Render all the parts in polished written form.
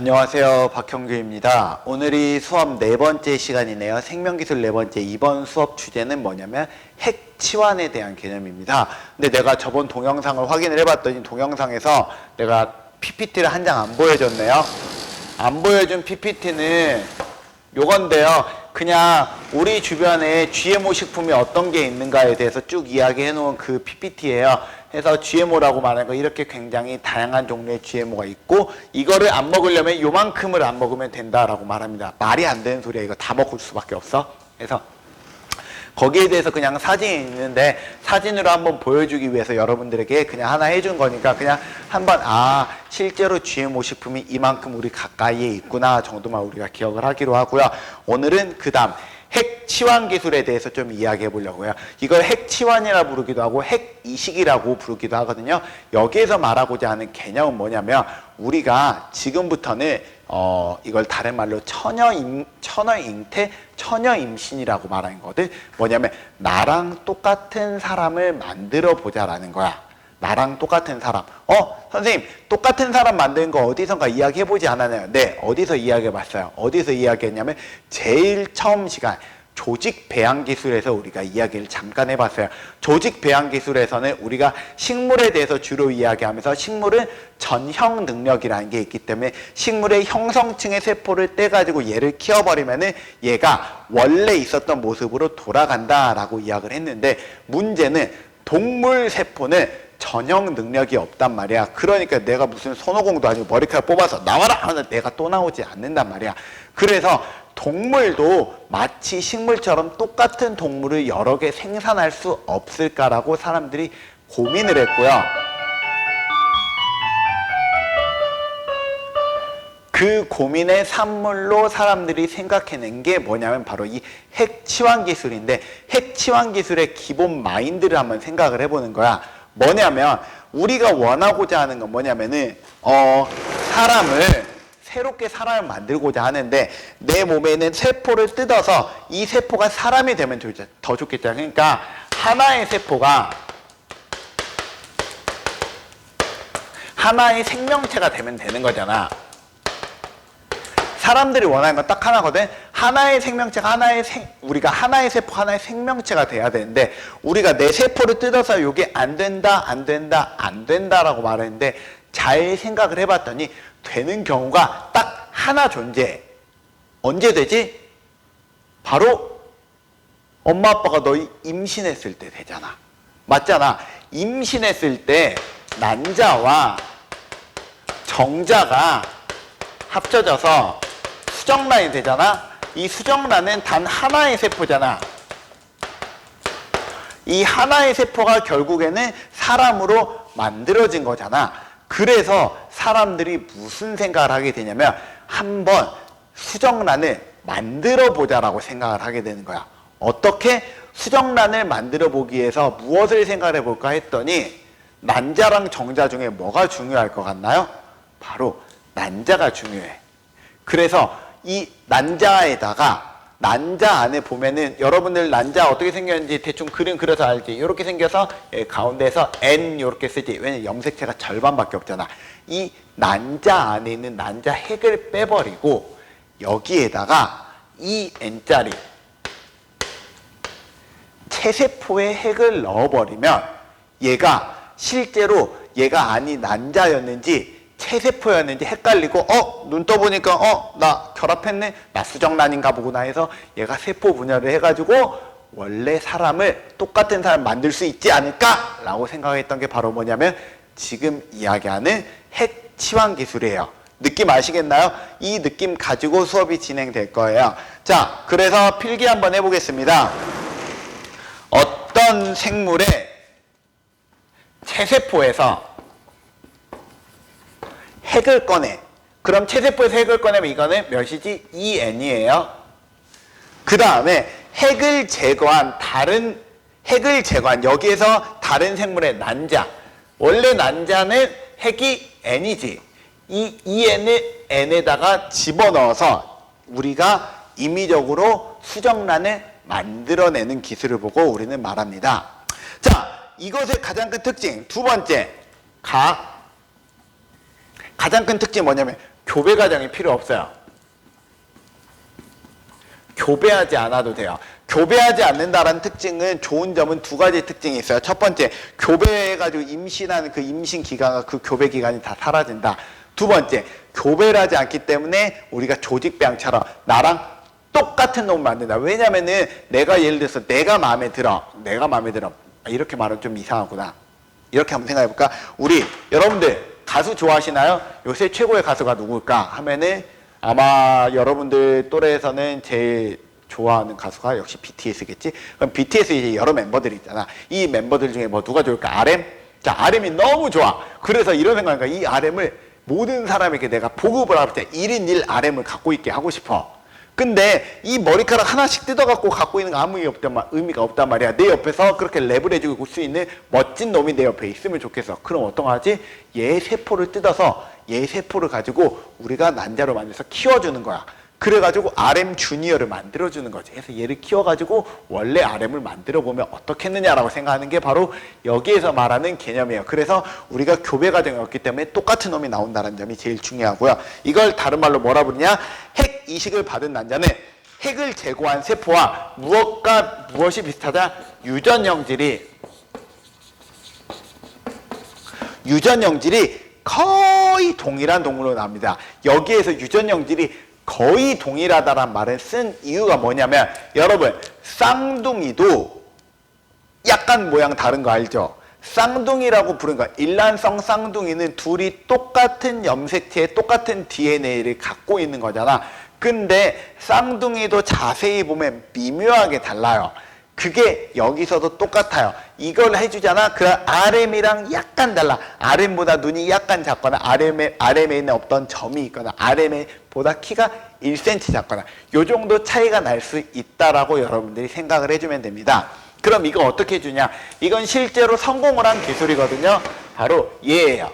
안녕하세요. 박형규입니다. 오늘이 수업 네 번째 시간이네요. 생명기술 네 번째. 이번 수업 주제는 뭐냐면 핵치환에 대한 개념입니다. 근데 내가 저번 동영상을 확인을 해봤더니 동영상에서 내가 PPT를 한 장 안 보여줬네요. 안 보여준 PPT는 요건데요. 그냥 우리 주변에 GMO 식품이 어떤 게 있는가에 대해서 쭉 이야기해 놓은 그 PPT예요. 그래서 GMO라고 말하는 거 이렇게 굉장히 다양한 종류의 GMO가 있고 이거를 안 먹으려면 요만큼을 안 먹으면 된다라고 말합니다. 말이 안 되는 소리야. 이거 다 먹을 수밖에 없어. 그래서 거기에 대해서 그냥 사진이 있는데 사진으로 한번 보여주기 위해서 여러분들에게 그냥 하나 해준 거니까 그냥 한번 실제로 GMO 식품이 이만큼 우리 가까이에 있구나 정도만 우리가 기억을 하기로 하고요. 오늘은 그 다음 핵치환 기술에 대해서 좀 이야기해 보려고요. 이걸 핵치환이라 부르기도 하고 핵이식이라고 부르기도 하거든요. 여기에서 말하고자 하는 개념은 뭐냐면 우리가 지금부터는 이걸 다른 말로 처녀잉태, 처녀임신이라고 말하는 거거든. 뭐냐면 나랑 똑같은 사람을 만들어 보자라는 거야. 나랑 똑같은 사람. 선생님 똑같은 사람 만드는 거 어디선가 이야기해보지 않았나요? 네, 어디서 이야기해봤어요? 어디서 이야기했냐면 제일 처음 시간 조직 배양 기술에서 우리가 이야기를 잠깐 해봤어요. 조직 배양 기술에서는 우리가 식물에 대해서 주로 이야기하면서 식물은 전형 능력이라는 게 있기 때문에 식물의 형성층의 세포를 떼가지고 얘를 키워버리면은 얘가 원래 있었던 모습으로 돌아간다라고 이야기를 했는데 문제는 동물 세포는 전형 능력이 없단 말이야. 그러니까 내가 무슨 손오공도 아니고 머리카락 뽑아서 나와라 하면 내가 또 나오지 않는단 말이야. 그래서 동물도 마치 식물처럼 똑같은 동물을 여러 개 생산할 수 없을까라고 사람들이 고민을 했고요. 그 고민의 산물로 사람들이 생각해낸 게 뭐냐면 바로 이 핵치환 기술인데 핵치환 기술의 기본 마인드를 한번 생각을 해보는 거야. 뭐냐면 우리가 원하고자 하는 건 뭐냐면은 새롭게 사람을 만들고자 하는데 내 몸에 있는 세포를 뜯어서 이 세포가 사람이 되면 더 좋겠죠. 그러니까 하나의 세포가 하나의 생명체가 되면 되는 거잖아. 사람들이 원하는 건 딱 하나거든. 하나의 생명체가 우리가 하나의 세포, 하나의 생명체가 돼야 되는데 우리가 내 세포를 뜯어서 이게 안 된다라고 말했는데 잘 생각을 해봤더니 되는 경우가 딱 하나 존재해. 언제 되지? 바로 엄마 아빠가 너 임신했을 때 되잖아. 맞잖아. 임신했을 때 난자와 정자가 합쳐져서 수정란이 되잖아. 이 수정란은 단 하나의 세포잖아. 이 하나의 세포가 결국에는 사람으로 만들어진 거잖아. 그래서 사람들이 무슨 생각을 하게 되냐면 한번 수정란을 만들어 보자라고 생각을 하게 되는 거야. 어떻게 수정란을 만들어 보기 위해서 무엇을 생각을 해볼까 했더니 난자랑 정자 중에 뭐가 중요할 것 같나요? 바로 난자가 중요해. 그래서 이 난자에다가 난자 안에 보면은 여러분들 난자 어떻게 생겼는지 대충 그림 그려서 알지? 이렇게 생겨서 가운데에서 N 이렇게 쓰지. 왜냐면 염색체가 절반밖에 없잖아. 이 난자 안에 있는 난자 핵을 빼버리고 여기에다가 이 N자리 체세포의 핵을 넣어버리면 얘가 실제로 얘가 아닌 난자였는지 체세포였는지 헷갈리고 눈 떠보니까 나 결합했네, 나 수정란인가 보구나 해서 얘가 세포 분열을 해가지고 원래 사람을 똑같은 사람 만들 수 있지 않을까 라고 생각했던 게 바로 뭐냐면 지금 이야기하는 핵치환 기술이에요. 느낌 아시겠나요? 이 느낌 가지고 수업이 진행될 거예요. 자, 그래서 필기 한번 해보겠습니다. 어떤 생물의 체세포에서 핵을 꺼내. 그럼 체세포에서 핵을 꺼내면 이거는 몇이지? 2N이에요. 그 다음에 핵을 제거한 여기에서 다른 생물의 난자. 원래 난자는 핵이 N이지. 이 2N을 N에다가 집어넣어서 우리가 임의적으로 수정란을 만들어내는 기술을 보고 우리는 말합니다. 자, 이것의 가장 큰 특징. 두 번째, 가장 큰 특징이 뭐냐면 교배 과정이 필요 없어요. 교배하지 않아도 돼요. 교배하지 않는다라는 특징은 좋은 점은 두 가지 특징이 있어요. 첫 번째, 교배해가지고 임신하는 그 임신 기간과 그 교배 기간이 다 사라진다. 두 번째, 교배를 하지 않기 때문에 우리가 조직배양처럼 나랑 똑같은 놈을 만든다. 왜냐면은 내가 예를 들어서 내가 마음에 들어. 이렇게 말하면 좀 이상하구나. 이렇게 한번 생각해볼까? 우리 여러분들 가수 좋아하시나요? 요새 최고의 가수가 누굴까 하면은 아마 여러분들 또래에서는 제일 좋아하는 가수가 역시 BTS겠지? 그럼 BTS 이제 여러 멤버들이 있잖아. 이 멤버들 중에 뭐 누가 좋을까? RM? 자, RM이 너무 좋아. 그래서 이런 생각이니까 이 RM을 모든 사람에게 내가 보급을 할 때 1인 1 RM을 갖고 있게 하고 싶어. 근데 이 머리카락 하나씩 뜯어갖고 갖고 있는 거 아무 의미가 없단 말이야. 내 옆에서 그렇게 랩을 해주고 올 수 있는 멋진 놈이 내 옆에 있으면 좋겠어. 그럼 어떡하지? 얘 세포를 뜯어서 얘 세포를 가지고 우리가 난자로 만들어서 키워주는 거야. 그래가지고 RM 주니어를 만들어주는 거지. 그래서 얘를 키워가지고 원래 RM을 만들어보면 어떻겠느냐라고 생각하는 게 바로 여기에서 말하는 개념이에요. 그래서 우리가 교배 과정이 없기 때문에 똑같은 놈이 나온다는 점이 제일 중요하고요. 이걸 다른 말로 뭐라 부르냐? 핵 이식을 받은 난자는 핵을 제거한 세포와 무엇이 비슷하다? 유전형질이 거의 동일한 동물로 나옵니다. 여기에서 유전형질이 거의 동일하다란 말을 쓴 이유가 뭐냐면 여러분 쌍둥이도 약간 모양 다른 거 알죠? 쌍둥이라고 부르는 거 일란성 쌍둥이는 둘이 똑같은 염색체에 똑같은 DNA를 갖고 있는 거잖아. 근데 쌍둥이도 자세히 보면 미묘하게 달라요. 그게 여기서도 똑같아요. 이걸 해주잖아. 그럼 RM이랑 약간 달라. RM보다 눈이 약간 작거나 RM에는 없던 점이 있거나 RM보다 키가 1cm 작거나 요 정도 차이가 날 수 있다라고 여러분들이 생각을 해주면 됩니다. 그럼 이거 어떻게 해주냐? 이건 실제로 성공을 한 기술이거든요. 바로 얘예요.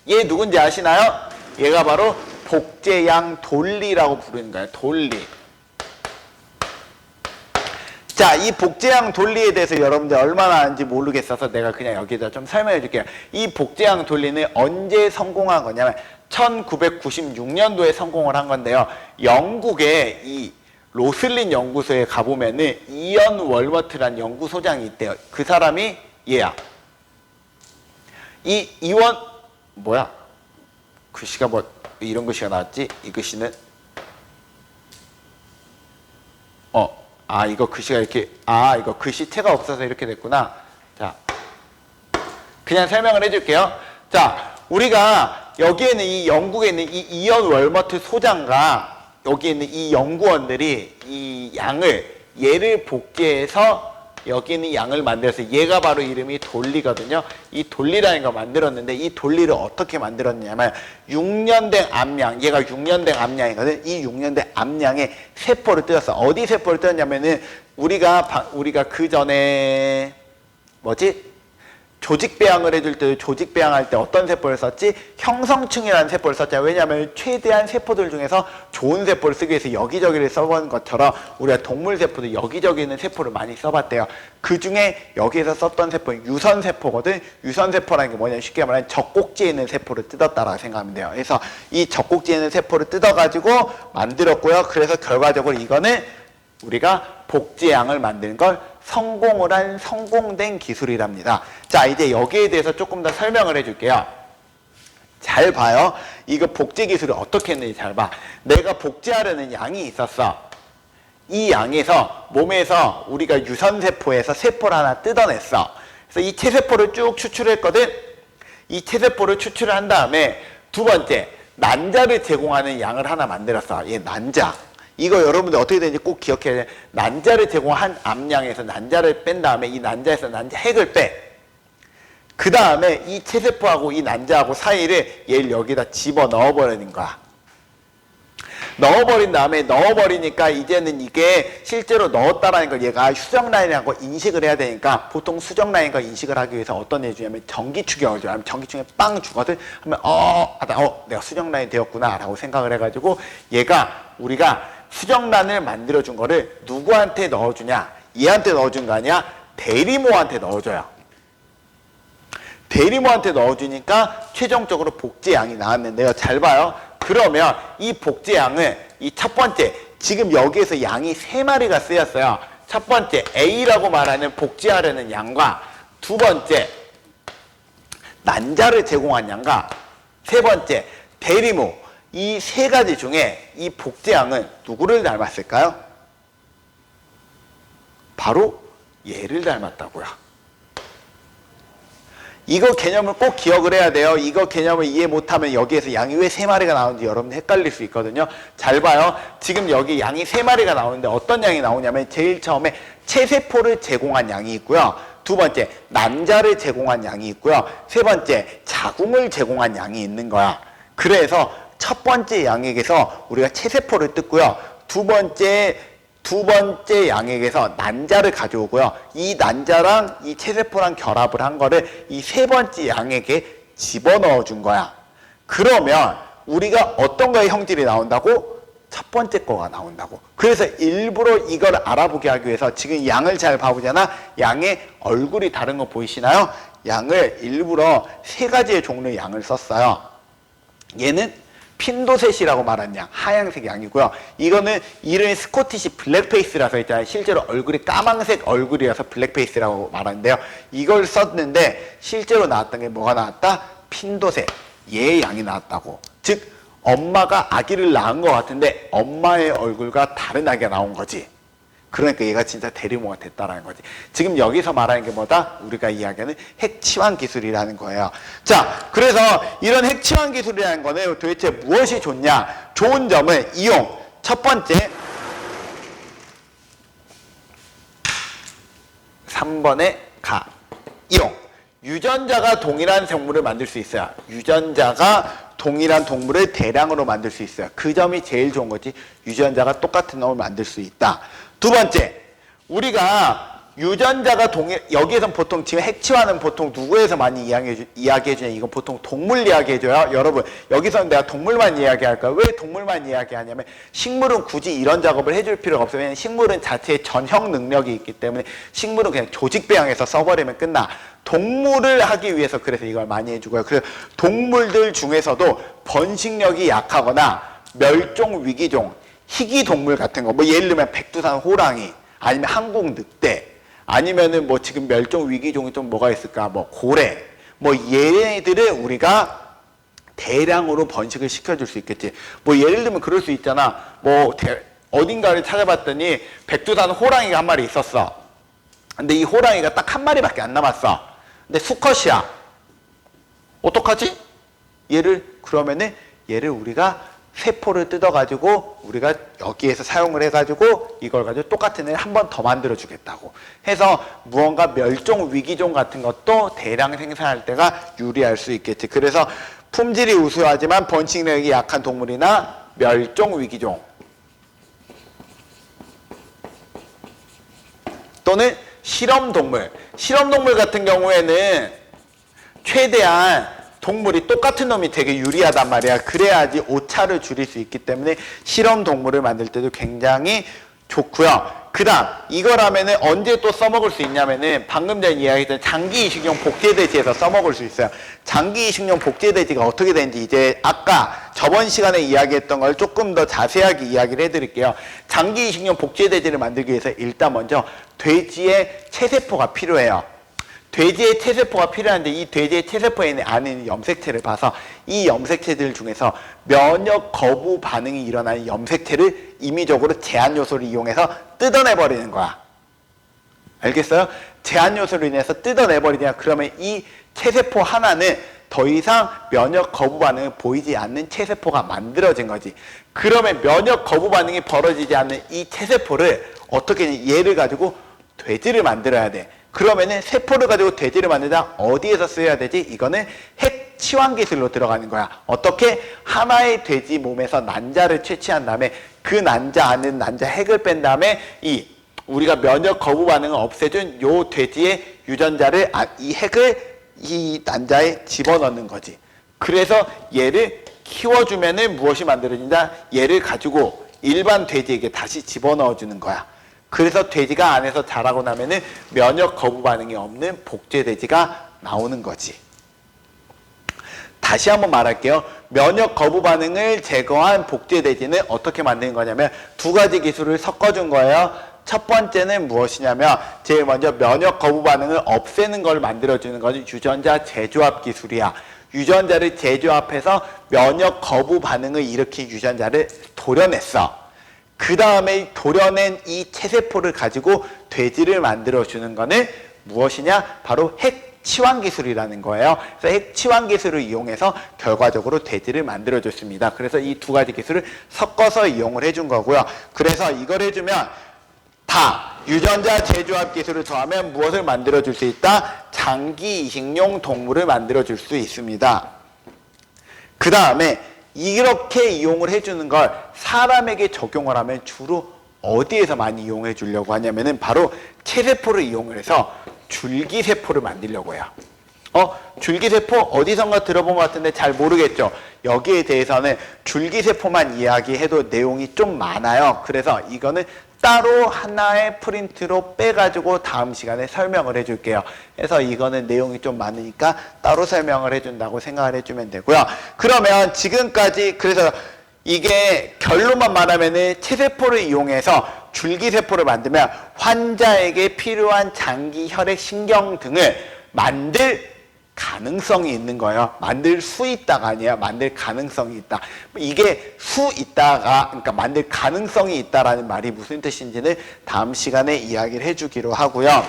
얘 누군지 아시나요? 얘가 바로 복제양 돌리라고 부르는 거예요. 돌리. 자, 이 복제양 돌리에 대해서 여러분들 얼마나 아는지 모르겠어서 내가 그냥 여기다 좀 설명해 줄게요. 이 복제양 돌리는 언제 성공한 거냐면 1996년도에 성공을 한 건데요. 영국의 이 로슬린 연구소에 가보면은 이언 월머트라는 연구소장이 있대요. 그 사람이 얘야. 뭐야? 글씨가 뭐 이런 글씨가 나왔지? 이 글씨는 이거 글씨가 이렇게, 이거 글씨체가 없어서 이렇게 됐구나. 자, 그냥 설명을 해줄게요. 자, 우리가 여기에는 이 영국에 있는 이 이언 월머트 소장과 여기 있는 이 연구원들이 이 얘를 복제해서 여기 있는 양을 만들어서 얘가 바로 이름이 돌리거든요. 이 돌리라는 거 만들었는데 이 돌리를 어떻게 만들었냐면 6년 된 암양, 얘가 6년 된 암양이거든. 이 6년 된 암양에 세포를 뜯었어. 어디 세포를 뜯었냐면은 우리가 그 전에 조직배양을 해줄 때 조직배양할 때 어떤 세포를 썼지? 형성층이라는 세포를 썼잖아요. 왜냐하면 최대한 세포들 중에서 좋은 세포를 쓰기 위해서 여기저기를 써본 것처럼 우리가 동물 세포도 여기저기 있는 세포를 많이 써봤대요. 그 중에 여기에서 썼던 세포는 유선세포거든. 유선세포라는 게 뭐냐면 쉽게 말하면 젖꼭지에 있는 세포를 뜯었다라고 생각하면 돼요. 그래서 이 젖꼭지에 있는 세포를 뜯어가지고 만들었고요. 그래서 결과적으로 이거는 우리가 복제양을 만드는 걸 성공을 한 성공된 기술이랍니다. 자, 이제 여기에 대해서 조금 더 설명을 해줄게요. 잘 봐요. 이거 복제 기술을 어떻게 했는지 잘 봐. 내가 복제하려는 양이 있었어. 이 양에서 몸에서 우리가 유선세포에서 세포를 하나 뜯어냈어. 그래서 이 체세포를 쭉 추출했거든. 이 체세포를 추출을 한 다음에 두 번째 난자를 제공하는 양을 하나 만들었어. 얘 난자. 이거 여러분들 어떻게 되는지 꼭 기억해야 돼. 난자를 제공한 암양에서 난자를 뺀 다음에 이 난자에서 난자 핵을 빼. 그 다음에 이 체세포하고 이 난자하고 사이를 얘를 여기다 집어 넣어버리는 거야. 넣어버린 다음에 넣어버리니까 이제는 이게 실제로 넣었다라는 걸 얘가 수정라인이라고 인식을 해야 되니까 보통 수정라인과 인식을 하기 위해서 어떤 애 주냐면 전기축을 줘요. 전기축에 빵 주거든. 하면 내가 수정라인 되었구나 라고 생각을 해가지고 얘가 우리가 수정란을 만들어준 거를 누구한테 넣어주냐? 얘한테 넣어준 거 아니야? 대리모한테 넣어줘요. 대리모한테 넣어주니까 최종적으로 복제양이 나왔는데요. 잘 봐요. 그러면 이 복제양은 이 첫 번째, 지금 여기에서 양이 3마리가 쓰였어요. 첫 번째 A라고 말하는 복제하려는 양과 두 번째 난자를 제공한 양과 세 번째 대리모, 이 세 가지 중에 이 복제양은 누구를 닮았을까요? 바로 얘를 닮았다고요. 이거 개념을 꼭 기억을 해야 돼요. 이거 개념을 이해 못하면 여기에서 양이 왜 3마리가 나오는지 여러분 헷갈릴 수 있거든요. 잘 봐요. 지금 여기 양이 3마리가 나오는데 어떤 양이 나오냐면 제일 처음에 체세포를 제공한 양이 있고요. 두 번째 난자를 제공한 양이 있고요. 세 번째 자궁을 제공한 양이 있는 거야. 그래서 첫 번째 양에게서 우리가 체세포를 뜯고요. 두 번째 양에게서 난자를 가져오고요. 이 난자랑 이 체세포랑 결합을 한 거를 이 세 번째 양에게 집어넣어 준 거야. 그러면 우리가 어떤 거의 형질이 나온다고? 첫 번째 거가 나온다고. 그래서 일부러 이걸 알아보게 하기 위해서 지금 양을 잘 봐보잖아. 양의 얼굴이 다른 거 보이시나요? 양을 일부러 3가지의 종류의 양을 썼어요. 얘는 핀도셋이라고 말한 양, 하얀색 양이고요. 이거는 이름이 스코티시 블랙페이스라서 있잖아요. 실제로 얼굴이 까만색 얼굴이라서 블랙페이스라고 말하는데요. 이걸 썼는데 실제로 나왔던 게 뭐가 나왔다? 핀도셋, 얘의 양이 나왔다고. 즉 엄마가 아기를 낳은 것 같은데 엄마의 얼굴과 다른 아기가 나온 거지. 그러니까 얘가 진짜 대리모가 됐다라는 거지. 지금 여기서 말하는 게 뭐다? 우리가 이야기하는 핵치환 기술이라는 거예요. 자, 그래서 이런 핵치환 기술이라는 거는 도대체 무엇이 좋냐? 좋은 점은 이용. 첫 번째, 3번에 가. 이용. 유전자가 동일한 동물을 만들 수 있어요. 유전자가 동일한 동물을 대량으로 만들 수 있어요. 그 점이 제일 좋은 거지. 유전자가 똑같은 놈을 만들 수 있다. 두 번째, 우리가 유전자가 여기에선 보통 지금 핵치환은 보통 누구에서 많이 이야기해주냐? 이건 보통 동물 이야기해줘요. 여러분, 여기서는 내가 동물만 이야기할까요? 왜 동물만 이야기하냐면 식물은 굳이 이런 작업을 해줄 필요가 없어요. 왜냐면 식물은 자체의 전형 능력이 있기 때문에 식물은 그냥 조직 배양해서 써버리면 끝나. 동물을 하기 위해서 그래서 이걸 많이 해주고요. 그래서 동물들 중에서도 번식력이 약하거나 멸종 위기종, 희귀 동물 같은 거, 뭐 예를 들면 백두산 호랑이, 아니면 한국 늑대, 아니면은 뭐 지금 멸종 위기종이 좀 뭐가 있을까, 뭐 고래, 뭐 얘네들을 우리가 대량으로 번식을 시켜줄 수 있겠지. 뭐 예를 들면 그럴 수 있잖아. 뭐 어딘가를 찾아봤더니 백두산 호랑이가 한 마리 있었어. 근데 이 호랑이가 딱 한 마리밖에 안 남았어. 근데 수컷이야. 어떡하지? 그러면은 얘를 우리가 세포를 뜯어가지고 우리가 여기에서 사용을 해가지고 이걸 가지고 똑같은 애를 한 번 더 만들어 주겠다고 해서 무언가 멸종 위기종 같은 것도 대량 생산할 때가 유리할 수 있겠지. 그래서 품질이 우수하지만 번식력이 약한 동물이나 멸종 위기종 또는 실험동물 같은 경우에는 최대한 동물이 똑같은 놈이 되게 유리하단 말이야. 그래야지 오차를 줄일 수 있기 때문에 실험 동물을 만들 때도 굉장히 좋고요. 그 다음 이거라면은 언제 또 써먹을 수 있냐면은 방금 전에 이야기했던 장기 이식용 복제돼지에서 써먹을 수 있어요. 장기 이식용 복제돼지가 어떻게 되는지 이제 아까 저번 시간에 이야기했던 걸 조금 더 자세하게 이야기를 해드릴게요. 장기 이식용 복제돼지를 만들기 위해서 일단 먼저 돼지의 체세포가 필요해요. 돼지의 체세포가 필요한데 이 돼지의 체세포에 있는 안에 있는 염색체를 봐서 이 염색체들 중에서 면역 거부 반응이 일어나는 염색체를 임의적으로 제한 요소를 이용해서 뜯어내버리는 거야. 알겠어요? 제한 요소로 인해서 뜯어내버리냐? 그러면 이 체세포 하나는 더 이상 면역 거부 반응을 보이지 않는 체세포가 만들어진 거지. 그러면 면역 거부 반응이 벌어지지 않는 이 체세포를 어떻게 얘를 가지고 돼지를 만들어야 돼. 그러면은 세포를 가지고 돼지를 만들다 어디에서 써야 되지? 이거는 핵치환 기술로 들어가는 거야. 어떻게? 하나의 돼지 몸에서 난자를 채취한 다음에 그 난자 안에 난자 핵을 뺀 다음에 우리가 면역 거부 반응을 없애준 요 돼지의 유전자를 이 핵을 이 난자에 집어넣는 거지. 그래서 얘를 키워주면은 무엇이 만들어진다? 얘를 가지고 일반 돼지에게 다시 집어넣어주는 거야. 그래서 돼지가 안에서 자라고 나면은 면역 거부 반응이 없는 복제 돼지가 나오는 거지. 다시 한번 말할게요. 면역 거부 반응을 제거한 복제 대지는 어떻게 만드는 거냐면 두 가지 기술을 섞어준 거예요. 첫 번째는 무엇이냐면 제일 먼저 면역 거부 반응을 없애는 걸 만들어주는 것이 유전자 재조합 기술이야. 유전자를 재조합해서 면역 거부 반응을 일으킨 유전자를 도려냈어. 그 다음에 도려낸 이 체세포를 가지고 돼지를 만들어주는 거는 무엇이냐? 바로 핵치환 기술이라는 거예요. 그래서 핵치환 기술을 이용해서 결과적으로 돼지를 만들어줬습니다. 그래서 이 두 가지 기술을 섞어서 이용을 해준 거고요. 그래서 이걸 해주면 다 유전자 재조합 기술을 더하면 무엇을 만들어줄 수 있다? 장기 이식용 동물을 만들어줄 수 있습니다. 그 다음에 이렇게 이용을 해주는 걸 사람에게 적용을 하면 주로 어디에서 많이 이용해 주려고 하냐면은 바로 체세포를 이용을 해서 줄기세포를 만들려고 해요. 줄기세포 어디선가 들어본 것 같은데 잘 모르겠죠. 여기에 대해서는 줄기세포만 이야기해도 내용이 좀 많아요. 그래서 이거는 따로 하나의 프린트로 빼가지고 다음 시간에 설명을 해줄게요. 그래서 이거는 내용이 좀 많으니까 따로 설명을 해준다고 생각을 해주면 되고요. 그러면 지금까지 그래서 이게 결론만 말하면은 체세포를 이용해서 줄기세포를 만들면 환자에게 필요한 장기, 혈액, 신경 등을 만들 가능성이 있는 거예요. 만들 수 있다가 아니야. 만들 가능성이 있다. 이게 수 있다가 그러니까 만들 가능성이 있다라는 말이 무슨 뜻인지는 다음 시간에 이야기를 해주기로 하고요.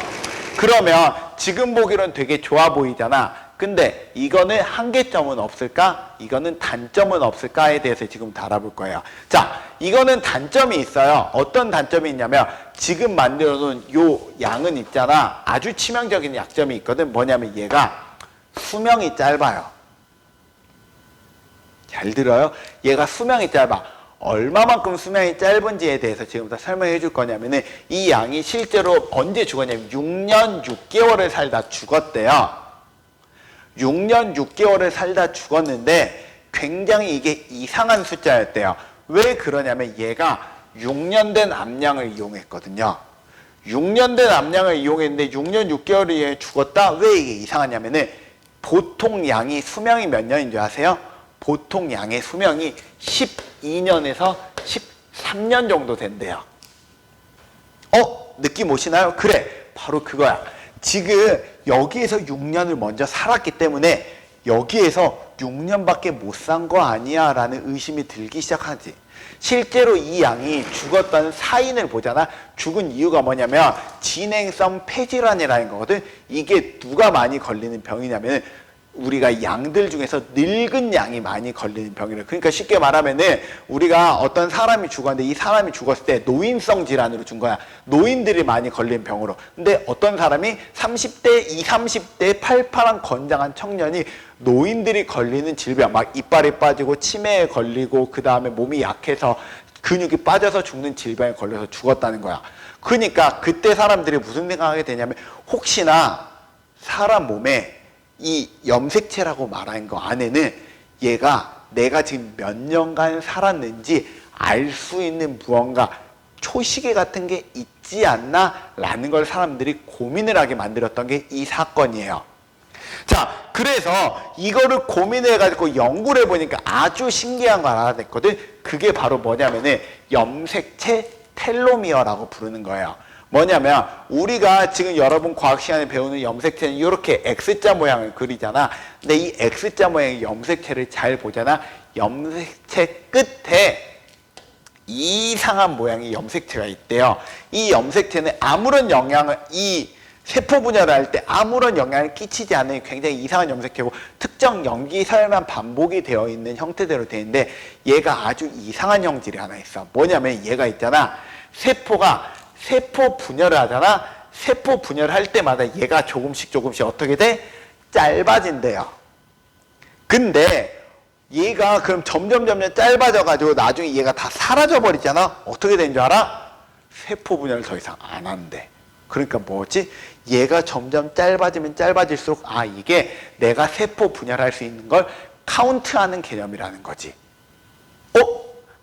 그러면 지금 보기로는 되게 좋아 보이잖아. 근데 이거는 한계점은 없을까? 이거는 단점은 없을까에 대해서 지금 알아볼 거예요. 자, 이거는 단점이 있어요. 어떤 단점이 있냐면 지금 만들어 놓은 요 양은 있잖아. 아주 치명적인 약점이 있거든. 뭐냐면 얘가 수명이 짧아요. 잘 들어요? 얘가 수명이 짧아. 얼마만큼 수명이 짧은지에 대해서 지금부터 설명해 줄 거냐면은 이 양이 실제로 언제 죽었냐면 6년 6개월을 살다 죽었대요. 6년 6개월을 살다 죽었는데 굉장히 이게 이상한 숫자였대요. 왜 그러냐면 얘가 6년 된 암양을 이용했거든요. 6년 된 암양을 이용했는데 6년 6개월이 죽었다? 왜 이게 이상하냐면은 보통 양이 수명이 몇 년인 줄 아세요? 보통 양의 수명이 12년에서 13년 정도 된대요. 느낌 오시나요? 그래, 바로 그거야. 지금 여기에서 6년을 먼저 살았기 때문에 여기에서 6년밖에 못 산 거 아니야 라는 의심이 들기 시작하지. 실제로 이 양이 죽었던 사인을 보잖아. 죽은 이유가 뭐냐면 진행성 폐질환이라는 거거든. 이게 누가 많이 걸리는 병이냐면 우리가 양들 중에서 늙은 양이 많이 걸리는 병이래요. 그러니까 쉽게 말하면은 우리가 어떤 사람이 죽었는데 이 사람이 죽었을 때 노인성 질환으로 죽은 거야. 노인들이 많이 걸리는 병으로. 근데 어떤 사람이 30대, 20, 30대 팔팔한 건장한 청년이 노인들이 걸리는 질병, 막 이빨이 빠지고 치매에 걸리고 그 다음에 몸이 약해서 근육이 빠져서 죽는 질병에 걸려서 죽었다는 거야. 그러니까 그때 사람들이 무슨 생각하게 되냐면 혹시나 사람 몸에 이 염색체라고 말한 거 안에는 얘가 내가 지금 몇 년간 살았는지 알 수 있는 무언가 초시계 같은 게 있지 않나 라는 걸 사람들이 고민을 하게 만들었던 게 이 사건이에요. 자, 그래서 이거를 고민해가지고 연구를 해보니까 아주 신기한 걸 알아냈거든. 그게 바로 뭐냐면은 염색체 텔로미어라고 부르는 거예요. 뭐냐면 우리가 지금 여러분 과학 시간에 배우는 염색체는 이렇게 X자 모양을 그리잖아. 근데 이 X자 모양의 염색체를 잘 보잖아. 염색체 끝에 이상한 모양의 염색체가 있대요. 이 염색체는 아무런 영향을 이 세포 분열을 할 때 아무런 영향을 끼치지 않는 굉장히 이상한 염색체고 특정 염기서열만 반복이 되어 있는 형태대로 되어 있는데 얘가 아주 이상한 형질이 하나 있어. 뭐냐면 얘가 있잖아. 세포가 세포 분열을 하잖아. 세포 분열을 할 때마다 얘가 조금씩 어떻게 돼? 짧아진대요. 근데 얘가 그럼 점점 짧아져 가지고 나중에 얘가 다 사라져 버리잖아. 어떻게 된 줄 알아? 세포 분열을 더 이상 안 한대. 그러니까 뭐지? 얘가 점점 짧아지면 짧아질수록 이게 내가 세포 분열할 수 있는 걸 카운트하는 개념이라는 거지.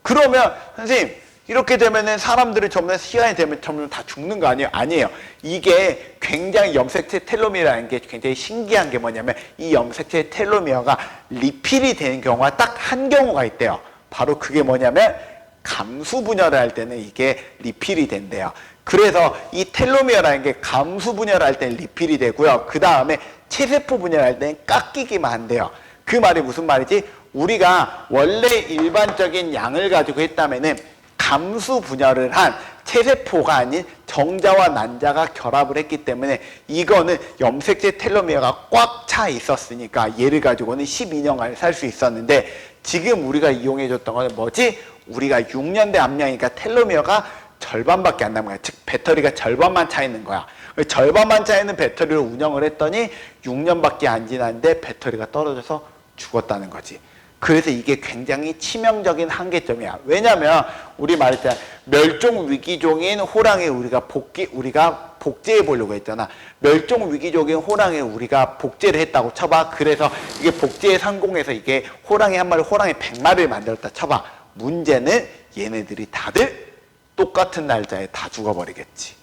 그러면 선생님 이렇게 되면은 사람들이 점점 시간이 되면 점점 다 죽는 거 아니에요? 아니에요. 이게 굉장히 염색체 텔로미어라는 게 굉장히 신기한 게 뭐냐면 이 염색체 텔로미어가 리필이 되는 경우가 딱 한 경우가 있대요. 바로 그게 뭐냐면 감수 분열을 할 때는 이게 리필이 된대요. 그래서 이 텔로미어라는 게 감수 분열을 할 때는 리필이 되고요. 그 다음에 체세포 분열을 할 때는 깎이기만 한대요. 그 말이 무슨 말이지? 우리가 원래 일반적인 양을 가지고 했다면은 감수 분열을 한 체세포가 아닌 정자와 난자가 결합을 했기 때문에 이거는 염색체 텔로미어가 꽉 차 있었으니까 얘를 가지고는 12년간 살 수 있었는데 지금 우리가 이용해줬던 건 뭐지? 우리가 6년대 암량이니까 텔로미어가 절반밖에 안 남은 거야. 즉 배터리가 절반만 차 있는 거야. 절반만 차 있는 배터리를 운영을 했더니 6년밖에 안 지났는데 배터리가 떨어져서 죽었다는 거지. 그래서 이게 굉장히 치명적인 한계점이야. 왜냐면 우리 말했잖아. 멸종 위기종인 호랑이 우리가 복제해 보려고 했잖아. 멸종 위기종인 호랑이 우리가 복제를 했다고 쳐봐. 그래서 이게 복제에 성공해서 이게 호랑이 한 마리, 호랑이 100마리를 만들었다 쳐봐. 문제는 얘네들이 다들 똑같은 날짜에 다 죽어버리겠지.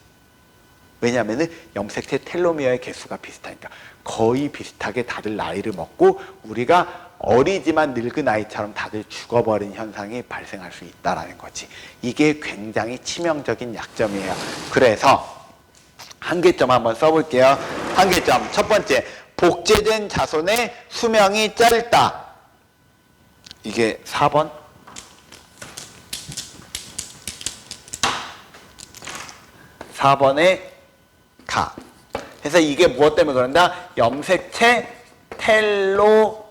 왜냐면은 염색체 텔로미어의 개수가 비슷하니까. 거의 비슷하게 다들 나이를 먹고 우리가 어리지만 늙은 아이처럼 다들 죽어버린 현상이 발생할 수 있다는 거지. 이게 굉장히 치명적인 약점이에요. 그래서 한계점 한번 써볼게요. 한계점 첫 번째, 복제된 자손의 수명이 짧다. 이게 4번. 4번에 가. 그래서 이게 무엇 때문에 그런다? 염색체 텔로미어.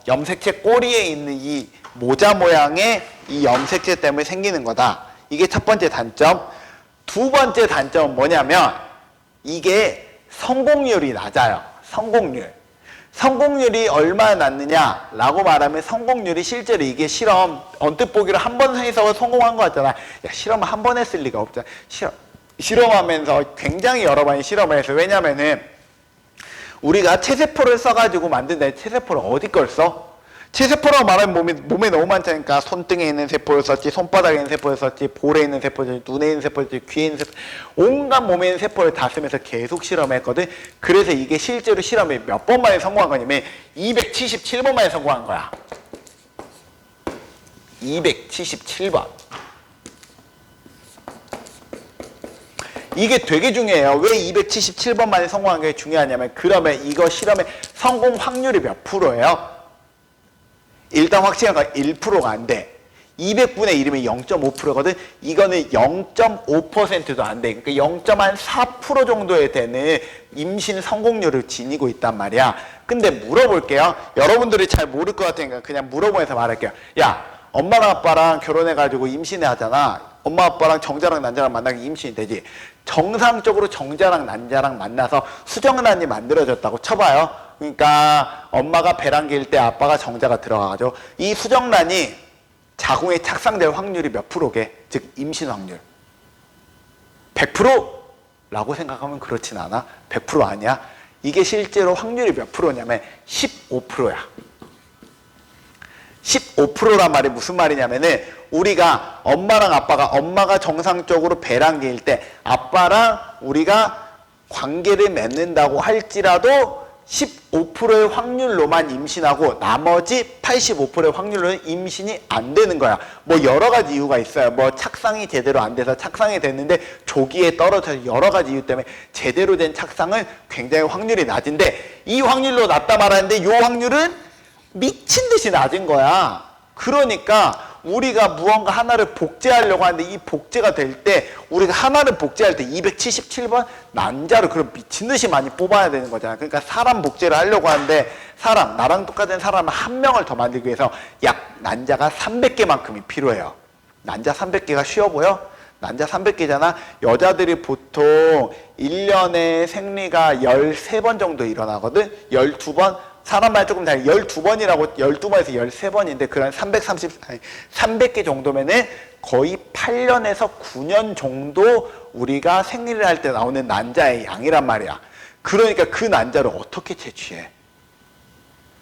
염색체 꼬리에 있는 이 모자 모양의 이 염색체 때문에 생기는 거다. 이게 첫 번째 단점. 두 번째 단점은 뭐냐면 이게 성공률이 낮아요. 성공률이 얼마나 낮느냐라고 말하면 성공률이 실제로 이게 실험 언뜻 보기로 한 번 해서 성공한 거 같잖아. 야, 실험 한 번 했을 리가 없잖아. 실험하면서 굉장히 여러 번 실험을 해서 왜냐면은 우리가 체세포를 써가지고 만든다. 체세포를 어디 걸 써? 체세포라고 말하면 몸에 너무 많다니까. 손등에 있는 세포를 썼지, 손바닥에 있는 세포를 썼지, 볼에 있는 세포를 썼지, 눈에 있는 세포를 썼지, 귀에 있는 세포, 온갖 몸에 있는 세포를 다 쓰면서 계속 실험했거든. 그래서 이게 실제로 실험이 몇 번 만에 성공한 거냐면 277번 만에 성공한 거야. 277번. 이게 되게 중요해요. 왜 277번 만에 성공한 게 중요하냐면 그러면 이거 실험의 성공 확률이 몇 프로예요? 일단 확실한 건 1%가 안 돼. 200분의 1이면 0.5%거든. 이거는 0.5%도 안 돼. 그러니까 0.4% 정도에 되는 임신 성공률을 지니고 있단 말이야. 근데 물어볼게요. 여러분들이 잘 모를 것 같으니까 그냥 물어보면서 말할게요. 야, 엄마랑 아빠랑 결혼해가지고 임신을 하잖아. 엄마 아빠랑 정자랑 난자랑 만나면 임신이 되지. 정상적으로 정자랑 난자랑 만나서 수정란이 만들어졌다고 쳐봐요. 그러니까 엄마가 배랑 길 때 아빠가 정자가 들어가가지고 이 수정란이 자궁에 착상될 확률이 몇 프로게? 즉 임신 확률 100%라고 생각하면 그렇진 않아. 100% 아니야. 이게 실제로 확률이 몇 프로냐면 15%야. 15%란 말이 무슨 말이냐면은 우리가 엄마랑 아빠가 엄마가 정상적으로 배랑 길 때 아빠랑 우리가 관계를 맺는다고 할지라도 15%의 확률로만 임신하고 나머지 85%의 확률로는 임신이 안 되는 거야. 뭐 여러 가지 이유가 있어요. 뭐 착상이 제대로 안 돼서 착상이 됐는데 조기에 떨어져서 여러 가지 이유 때문에 제대로 된 착상은 굉장히 확률이 낮은데 이 확률로 낮다 말하는데 이 확률은 미친 듯이 낮은 거야. 그러니까 우리가 무언가 하나를 복제하려고 하는데 이 복제가 될 때 우리가 하나를 복제할 때 277번 난자를 그럼 미친 듯이 많이 뽑아야 되는 거잖아. 그러니까 사람 복제를 하려고 하는데 사람, 나랑 똑같은 사람을 한 명을 더 만들기 위해서 약 난자가 300개만큼이 필요해요. 난자 300개가 쉬워 보여? 난자 300개잖아. 여자들이 보통 1년에 생리가 13번 정도 일어나거든. 12번. 사람 말 조금 다르게 12번이라고 12번에서 13번인데 그런 300개 정도면은 거의 8년에서 9년 정도 우리가 생리를 할 때 나오는 난자의 양이란 말이야. 그러니까 그 난자를 어떻게 채취해?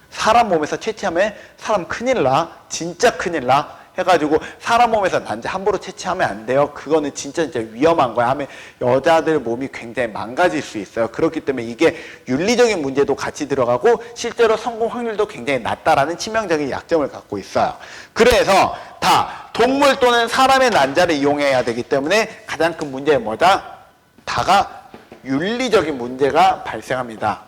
사람 몸에서 채취하면 사람 큰일 나. 진짜 큰일 나. 해가지고 사람 몸에서 난자 함부로 채취하면 안 돼요. 그거는 진짜 위험한 거야. 하면 여자들 몸이 굉장히 망가질 수 있어요. 그렇기 때문에 이게 윤리적인 문제도 같이 들어가고 실제로 성공 확률도 굉장히 낮다라는 치명적인 약점을 갖고 있어요. 그래서 다 동물 또는 사람의 난자를 이용해야 되기 때문에 가장 큰 문제는 뭐다? 다가 윤리적인 문제가 발생합니다.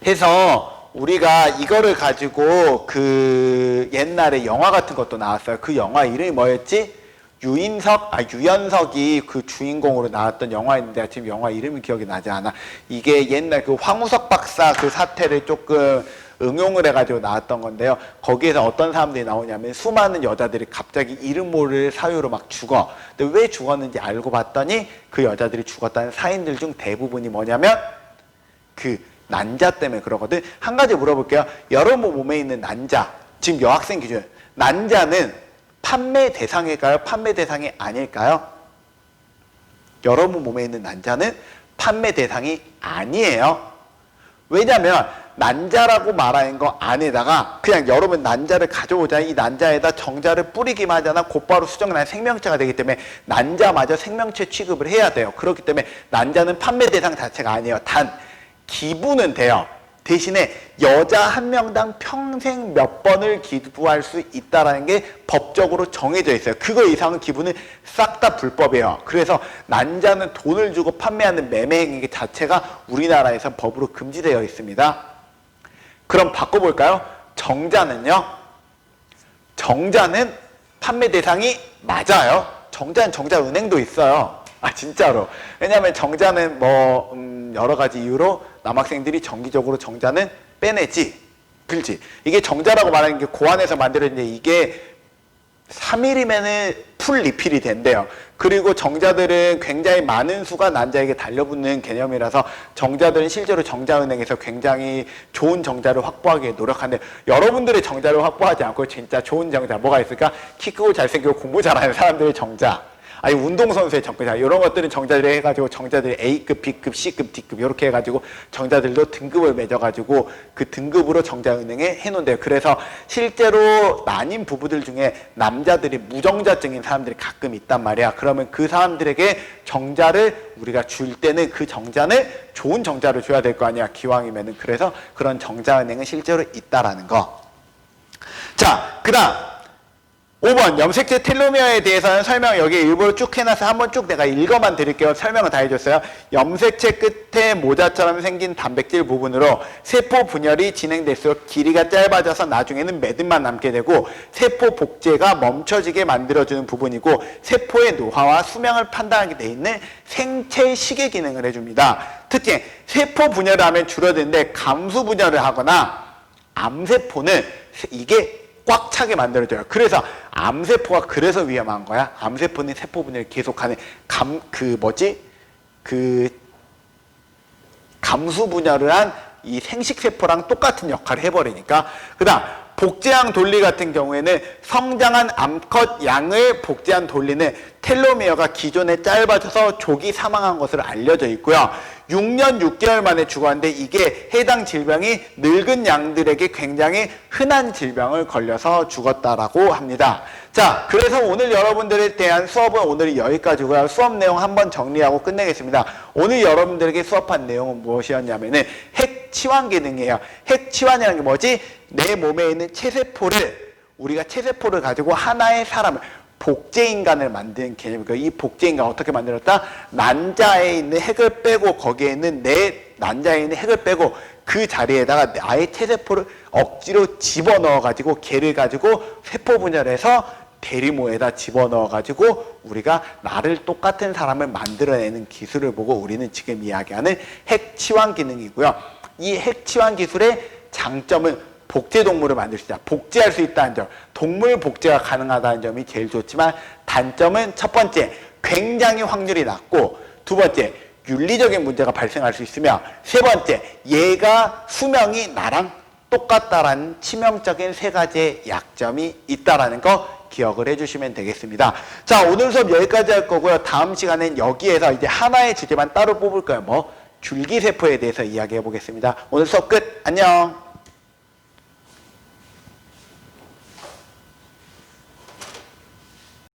해서 우리가 이거를 가지고 그 옛날에 영화 같은 것도 나왔어요. 그 영화 이름이 뭐였지? 유연석이 그 주인공으로 나왔던 영화인데 지금 영화 이름이 기억이 나지 않아. 이게 옛날 그 황우석 박사 그 사태를 조금 응용을 해가지고 나왔던 건데요. 거기에서 어떤 사람들이 나오냐면 수많은 여자들이 갑자기 이름 모를 사유로 막 죽어. 근데 왜 죽었는지 알고 봤더니 그 여자들이 죽었다는 사인들 중 대부분이 뭐냐면 그 난자 때문에 그러거든. 한 가지 물어볼게요. 여러분 몸에 있는 난자, 지금 여학생 기준 난자는 판매 대상일까요? 판매 대상이 아닐까요? 여러분 몸에 있는 난자는 판매 대상이 아니에요. 왜냐면 난자라고 말하는 거 안에다가 그냥 여러분 난자를 가져오자. 이 난자에다 정자를 뿌리기만 하잖아. 곧바로 수정난 생명체가 되기 때문에 난자마저 생명체 취급을 해야 돼요. 그렇기 때문에 난자는 판매 대상 자체가 아니에요. 단 기부는 돼요. 대신에 여자 한 명당 평생 몇 번을 기부할 수 있다는 게 법적으로 정해져 있어요. 그거 이상은 기부는 싹 다 불법이에요. 그래서 난자는 돈을 주고 판매하는 매매 행위 자체가 우리나라에선 법으로 금지되어 있습니다. 그럼 바꿔볼까요? 정자는요? 정자는 판매 대상이 맞아요. 정자는 정자은행도 있어요. 아 진짜로. 왜냐하면 정자는 여러 가지 이유로 남학생들이 정기적으로 정자는 빼내지. 그렇지. 이게 정자라고 말하는 게 고안에서 만들어진데 이게 3일이면은 풀 리필이 된대요. 그리고 정자들은 굉장히 많은 수가 난자에게 달려붙는 개념이라서 정자들은 실제로 정자은행에서 굉장히 좋은 정자를 확보하기 노력하는데 여러분들의 정자를 확보하지 않고 진짜 좋은 정자 뭐가 있을까? 키 크고 잘생기고 공부 잘하는 사람들의 정자. 아니 운동선수의 정자 이런 것들은 정자들이 해가지고 정자들이 A급, B급, C급, D급 이렇게 해가지고 정자들도 등급을 매져가지고 그 등급으로 정자은행에 해놓은대요. 그래서 실제로 난임 부부들 중에 남자들이 무정자증인 사람들이 가끔 있단 말이야. 그러면 그 사람들에게 정자를 우리가 줄 때는 그 정자는 좋은 정자를 줘야 될 거 아니야. 기왕이면은. 그래서 그런 정자은행은 실제로 있다라는 거. 자, 그 다음 5번 염색체 텔로미어에 대해서는 설명 여기 일부러 쭉 해놔서 한번 쭉 내가 읽어만 드릴게요. 설명을 다 해줬어요. 염색체 끝에 모자처럼 생긴 단백질 부분으로 세포 분열이 진행될수록 길이가 짧아져서 나중에는 매듭만 남게 되고 세포 복제가 멈춰지게 만들어주는 부분이고 세포의 노화와 수명을 판단하게 돼 있는 생체 시계 기능을 해줍니다. 특히 세포 분열을 하면 줄어드는데 감수 분열을 하거나 암세포는 이게 꽉 차게 만들어져요. 그래서 암세포가 그래서 위험한 거야. 암세포는 세포 분열을 계속하는 감수 분열을 한 이 생식세포랑 똑같은 역할을 해버리니까. 그 다음 복제양 돌리 같은 경우에는 성장한 암컷 양을 복제한 돌리는 텔로미어가 기존에 짧아져서 조기 사망한 것으로 알려져 있고요. 6년 6개월 만에 죽었는데 이게 해당 질병이 늙은 양들에게 굉장히 흔한 질병을 걸려서 죽었다라고 합니다. 자, 그래서 오늘 여러분들에 대한 수업은 오늘 여기까지고요. 수업 내용 한번 정리하고 끝내겠습니다. 오늘 여러분들에게 수업한 내용은 무엇이었냐면은 핵치환 기능이에요. 핵치환이라는 게 뭐지? 내 몸에 있는 체세포를 우리가 체세포를 가지고 하나의 사람을 복제인간을 만드는 개념이고 이 복제인간 어떻게 만들었다? 난자에 있는 핵을 빼고 거기에 있는 내 난자에 있는 핵을 빼고 그 자리에다가 아예 체세포를 억지로 집어넣어가지고 걔를 가지고 세포 분열해서 대리모에다 집어넣어가지고 우리가 나를 똑같은 사람을 만들어내는 기술을 보고 우리는 지금 이야기하는 핵치환 기능이고요. 이 핵치환 기술의 장점은 복제동물을 만들 수 있다. 복제할 수 있다는 점. 동물 복제가 가능하다는 점이 제일 좋지만 단점은 첫 번째, 굉장히 확률이 낮고 두 번째, 윤리적인 문제가 발생할 수 있으며 세 번째, 얘가 수명이 나랑 똑같다라는 치명적인 세 가지의 약점이 있다라는 거 기억을 해주시면 되겠습니다. 자, 오늘 수업 여기까지 할 거고요. 다음 시간엔 여기에서 이제 하나의 주제만 따로 뽑을 거예요. 줄기세포에 대해서 이야기해 보겠습니다. 오늘 수업 끝. 안녕.